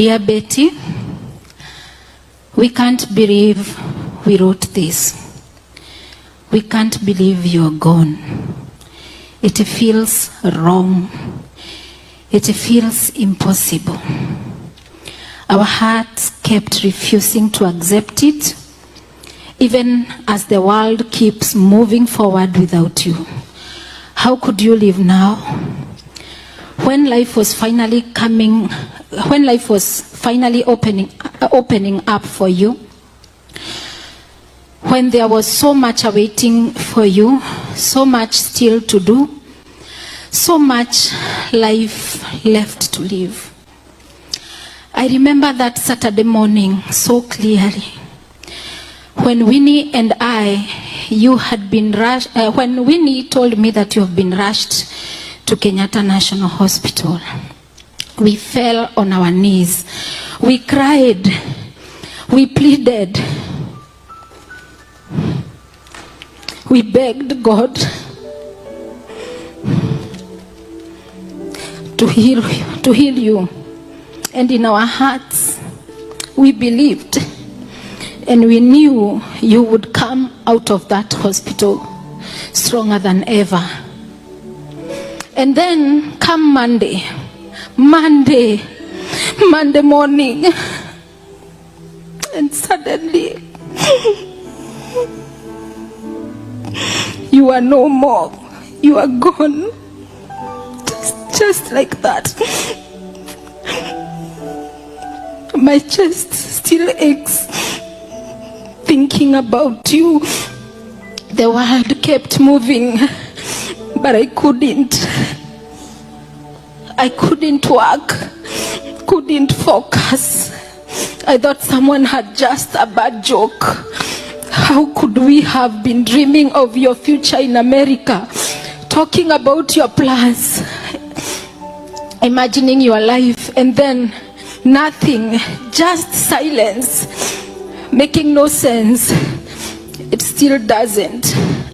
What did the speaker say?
Dear Betty, we can't believe we wrote this. We can't believe you're gone. It feels wrong. It feels impossible. Our hearts kept refusing to accept it, even as the world keeps moving forward without you. How could you live now? When life was finally opening up for you, when there was so much awaiting for you, so much still to do, so much life left to live. I remember that Saturday morning so clearly. When Winnie and you had been rushed, when Winnie told me that you have been rushed to Kenyatta National Hospital, we fell on our knees. We cried. We pleaded. We begged God to heal you. And in our hearts, we believed and we knew you would come out of that hospital stronger than ever. And then come Monday morning, and suddenly you are no more. You are gone. Just like that. My chest still aches thinking about you. The world kept moving, but I couldn't. I couldn't work, couldn't focus. I thought someone had just a bad joke. How could we have been dreaming of your future in America, talking about your plans, imagining your life, and then nothing, just silence, making no sense. It still doesn't.